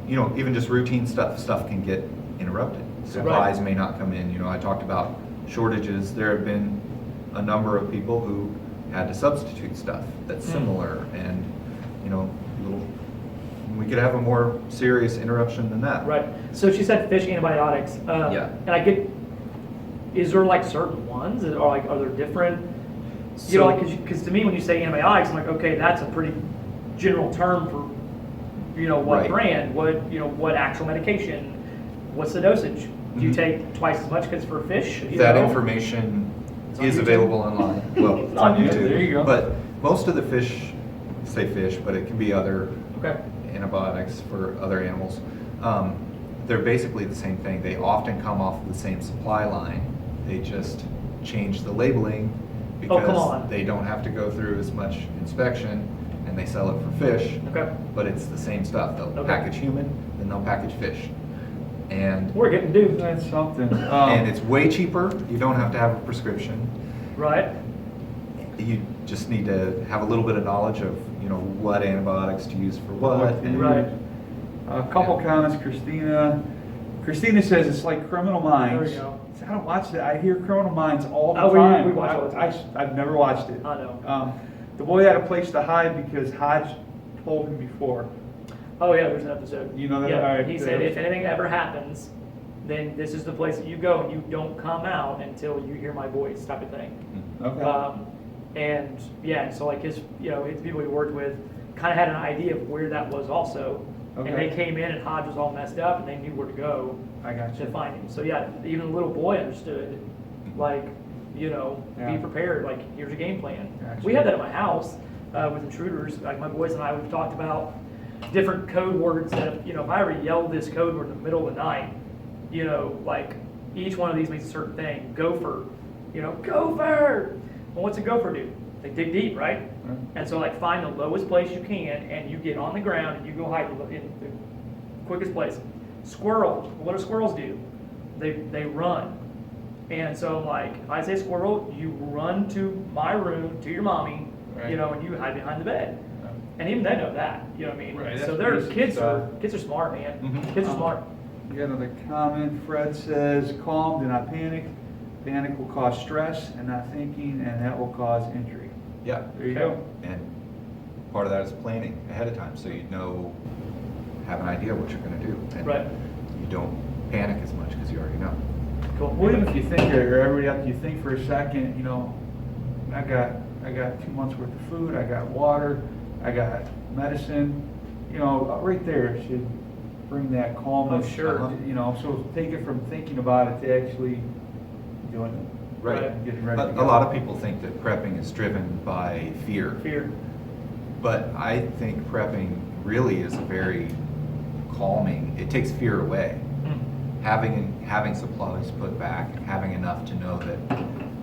you know, even just routine stuff can get interrupted. Supplies may not come in, you know, I talked about shortages, there have been a number of people who had to substitute stuff that's similar, and, you know, we could have a more serious interruption than that. Right. So she said fish antibiotics. Yeah. And I get, is there like certain ones, or like, are there different? You know, So- like, because to me, when you say antibiotics, I'm like, okay, that's a pretty general term for, you know, what Right. brand, what, you know, what actual medication, what's the dosage? Do you Mhm. take twice as much because for fish? You That know? information It's on is YouTube. available online. Well, It's on YouTube. There you go. But most of the fish, say fish, but it can be other Okay. antibiotics for other animals. They're basically the same thing. They often come off of the same supply line. They just change the labeling Oh, come because on. they don't have to go through as much inspection, and they sell it for fish. Okay. But it's the same stuff. They'll Okay. package human, then they'll package fish. And We're getting duped. That's something. and it's way cheaper. You don't have to have a prescription. Right? You just need to have a little bit of knowledge of, you know, what antibiotics to use for what. and- Right. A couple comments, Christina. Christina says it's like Criminal Minds. There we go. I don't watch that. I hear Criminal Minds all the Oh, time. we watch all the time. I've never watched it. I know. The boy had a place to hide because Hodge told him before. Oh yeah, there's an episode. You know that? Yeah, All right, he good. said if anything ever happens, then this is the place that you go, and you don't come out until you hear my voice, type of thing. Okay. And yeah, so like his, you know, his people he worked with kind of had an idea of where that was also, and Okay. they came in and Hodge was all messed up, and they knew where to go I got to you. find him. So yeah, even the little boy understood, like, you know, Yeah. be prepared. Like, here's a game plan. Gotcha. We had that at my house with intruders. Like my boys and I, we've talked about different code words that, you know, if I ever yell this code word in the middle of the night, you know, like each one of these means a certain thing. Gopher, you know, gopher. Well, what's a gopher do? They dig deep, right? Right. And so like find the lowest place you can, and you get on the ground and you go hide in the quickest place. Squirrel, what do squirrels do? They run. And so like if I say squirrel, you run to my room, to your mommy, Right. you know, and you hide behind the bed. And even they know that, you know what I mean? Right, So that's their basic kids are stuff. smart, man. Mhm. Kids are smart. We got another comment. Fred says, calm, do not panic. Panic will cause stress and not thinking, and that will cause injury. Yeah. There you Okay. go. And part of that is planning ahead of time, so you know, have an idea what you're gonna do. And Right. you don't panic as much because you already know. Cool. Well, even if you think, or everybody else, you think for a second, you know, I got 2 months worth of food, I got water, I got medicine, you know, right there should bring that calmness. Oh, sure. You know, so take it from thinking about it to actually doing it. Right. And getting ready to A go. lot of people think that prepping is driven by fear, Fear. but I think prepping really is a very calming, it takes fear away. Mm. Having supplies put back, having enough to know that,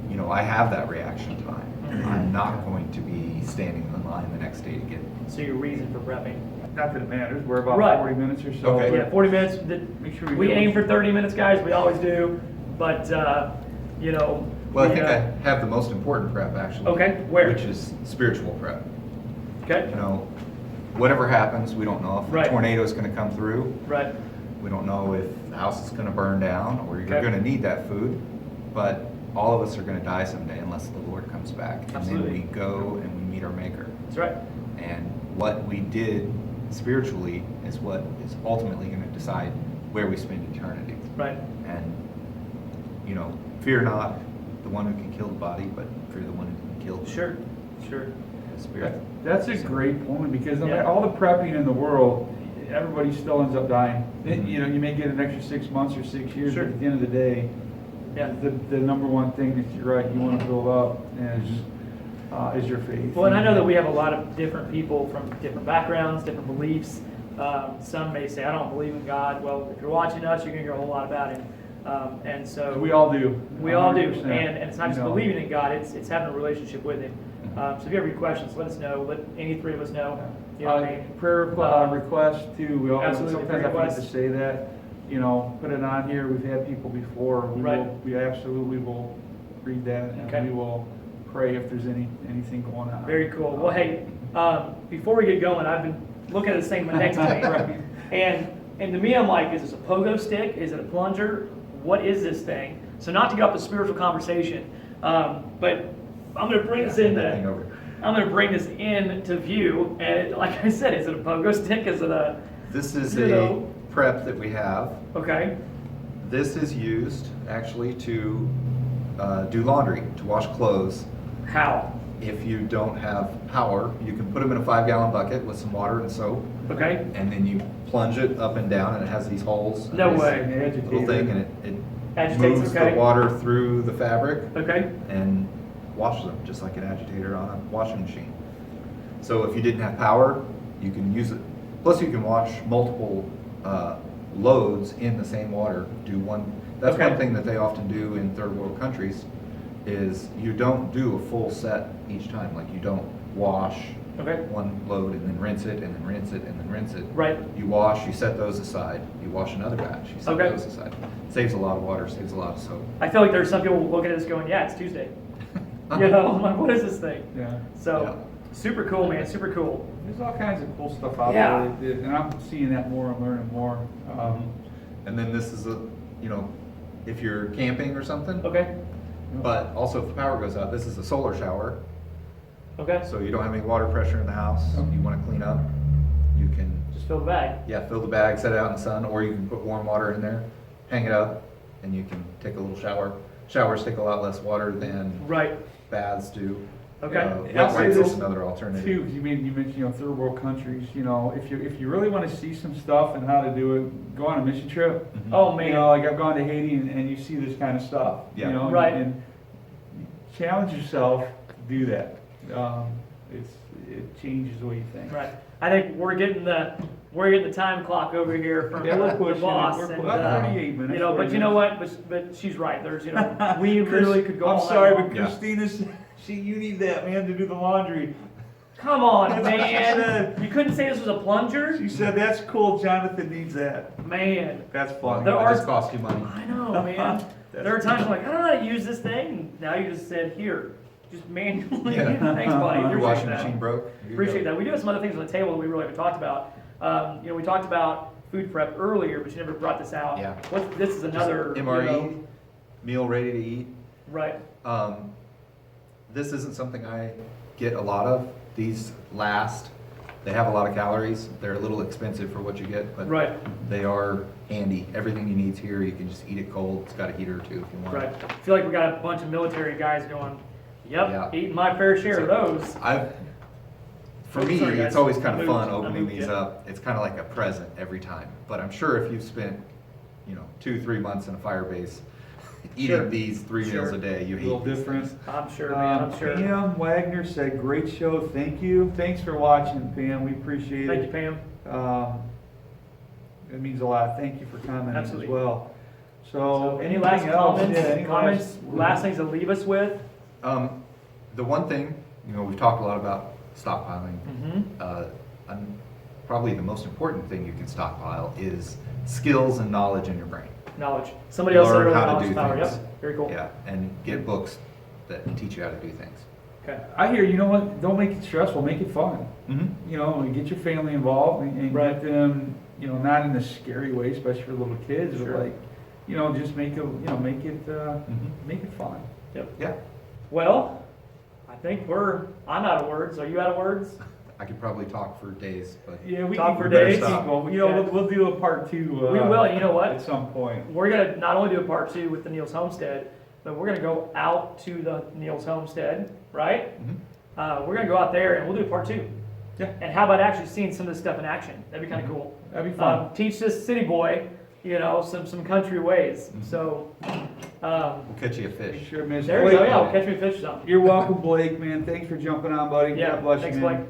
you know, I have that reaction time. Mhm. I'm not going to be standing in line the next day to get. So your reason for prepping. Not that it matters, we're about Right. 40 minutes or so. Okay. but Yeah, 40 minutes. Make sure We do aim it. for 30 minutes, guys. We always do. But, you know. Well, I we, think I have the most important prep actually. Okay, where? Which is spiritual prep. Okay. You know, whatever happens, we don't know if Right. a tornado is going to come through. Right. We don't know if the house is going to burn down or you're Okay. going to need that food, but all of us are going to die someday unless the Lord comes back. And Absolutely. then we go and we meet our Maker. That's right. And what we did spiritually is what is ultimately going to decide where we spend eternity. Right. And, you know, fear not the one who can kill the body, but fear the one who can kill the Sure. spirit. That's a great point, because no Yeah. matter all the prepping in the world, everybody still ends up dying. Mhm. You know, you may get an extra 6 months or 6 years, Sure. but at the end of the day, Yeah. the number one thing that you're right, you want to build up is your faith. Well, and I know that we have a lot of different people from different backgrounds, different beliefs. Some may say, I don't believe in God. Well, if you're watching us, you're going to hear a whole lot about Him. And so We all do. We all do. 100%. And it's not just You know. believing in God, it's having a relationship with Him. So if you have any questions, let us know. Let any three of us know. You know what I mean? Prayer requests too. We always, Absolutely, sometimes prayer I forget to requests. say that. You know, put it on here. We've had people before. Right. We absolutely will read that, and Okay. we will pray if there's anything going on. Very cool. Well, hey, before we get going, I've been looking at this thing next to me. Right. And to me, I'm like, is this a pogo stick? Is it a plunger? What is this thing? So not to get off the spiritual conversation, but I'm going to bring this Hand that thing in. over. I'm going to bring this into view. And like I said, is it a pogo stick? Is it a, This is You a know. prep that we have. okay, This is used actually to do laundry, to wash clothes. how? If you don't have power, you can put them in a 5-gallon bucket with some water and soap, Okay, and then you plunge it up and down, and it has these holes. and No this way. Little thing, and it Agitates, moves okay. the water through the fabric okay, and washes them just like an agitator on a washing machine. So if you didn't have power, you can use it. Plus, you can wash multiple loads in the same water. Do one. That's Okay. one thing that they often do in third world countries. Is you don't do a full set each time. Like you don't wash okay, one load and then rinse it and then rinse it and then rinse it. right. You wash, you set those aside. You wash another batch, you set Okay. those aside. Saves a lot of water, saves a lot of soap. I feel like there's some people looking at this going, yeah, it's Tuesday. You know, I'm like, what is this thing? Yeah. So, super cool, man, super cool. There's all kinds of cool stuff out Yeah. there, and I'm seeing that more and learning more. And then this is if you're camping or something. Okay, But also if the power goes out, this is a solar shower. okay, So you don't have any water pressure in the house. You want to clean up, you can, just fill the bag. fill the bag, set it out in the sun, or you can put warm water in there, hang it up, and you can take a little shower. Showers take a lot less water than Right, baths do. okay. I'll Wet say wipes this is another alternative. Too, you mentioned third world countries. You know, if you really want to see some stuff and how to do it, go on a mission trip. Mhm. Oh, You man. know, like I've gone to Haiti and you see this kind of stuff. Yeah. You know, Right. and challenge yourself to do that. It changes the way you think. Right. I think we're getting the time clock over here from Yeah, we're the pushing it. boss. We're And, about 38 minutes, you know, but 40 you know minutes. what? But she's right. There's, we literally could go I'm all night sorry, long. but Yeah. Christina said, you need that man to do the laundry. Come on, That's what she man. said. You couldn't say this was a plunger? She said, that's cool, Jonathan needs that. Man. That's Well, fun. There it are- just costs you money. I know, man. There are times I'm like, I don't know how to use this thing. And now you just said, here, just manually. Yeah. Thanks, buddy. Your Appreciate washing that. machine broke. Here you Appreciate go. that. We do have some other things on the table that we really haven't talked about. We talked about food prep earlier, but you never brought this out. Yeah. This is another MRE, meal ready to eat. right. This isn't something I get a lot of. These last. They have a lot of calories. They're a little expensive for what you get, but Right. they are handy. Everything you need's here. You can just eat it cold. It's got a heater too if you want. Right. I feel like we got a bunch of military guys going, yep, Yeah. eating my fair share of those. For Oh, me, sorry, guys. it's always kind I of moved. fun I opening moved, these yeah. up. It's kind of like a present every time. But I'm sure if you've spent, 2-3 months in a fire base, eating Sure. these 3 meals Sure. a day, you A little hate these different. things. I'm sure, man. I'm sure. Pam Wagner said, great show, thank you. Thanks for watching, Pam, we appreciate Thank you, it. Pam. It means a lot, thank you for commenting as Absolutely. well. So, So, any last anything else? comments? Yeah, any Comments? Last things to leave us with? The one thing, we've talked a lot about stockpiling. Mm-hmm. Probably the most important thing you can stockpile is skills and knowledge in your brain. Knowledge. Somebody else said Learn earlier, how to knowledge do power. things. Yep. Very cool. Yeah, and get books that teach you how to do things. Okay. I hear, you know what, don't make it stressful, make it fun. Mm-hmm. You know, and get your family involved and Right. get them, you know, not in a scary way, especially for little kids, Sure. but like, you know, just make it, you know, make it Mm-hmm. fun. Yep. Yeah, Well, I think I'm out of words. Are you out of words? I could probably talk for days, but Yeah, we Talk can for we better days. stop. You know, we'll do a part 2. We will. You know what? At some point. We're gonna not only do a part 2 with the Neil's Homestead, but we're gonna go out to the Neil's Homestead, right? Mhm. We're gonna go out there and we'll do a part 2. Yeah. And how about actually seeing some of this stuff in action? That'd be kind of cool. That'd be fun. Teach this city boy, you know, some country ways. Mhm. So, we'll catch you a fish. Sure, Miss there you Blake. go. Yeah, we'll catch me a fish something. You're welcome, Blake, man. Thanks for jumping on, buddy. Yeah, God bless thanks, you, man. Blake.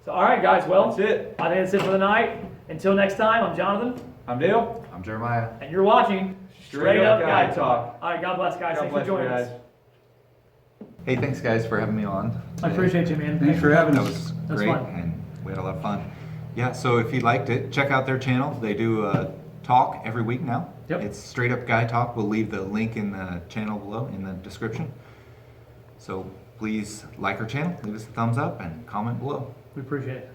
So, all right, guys. Well, That's it. I think that's it for the night. Until next time, I'm Jonathan, I'm Dale. I'm Jeremiah. and you're watching Straight Up Guy Talk. Talk. All right, God bless, guys. God Thanks bless for you joining guys. us. Hey, thanks guys for having me on. I today. appreciate you, man. Thanks for having That us. was That's great, fun. and we had a lot of fun. Yeah, so if you liked it, check out their channel. They do a talk every week now. Yep. It's Straight Up Guy Talk. We'll leave the link in the channel below in the description. So please like our channel, leave us a thumbs up, and comment below. We appreciate it.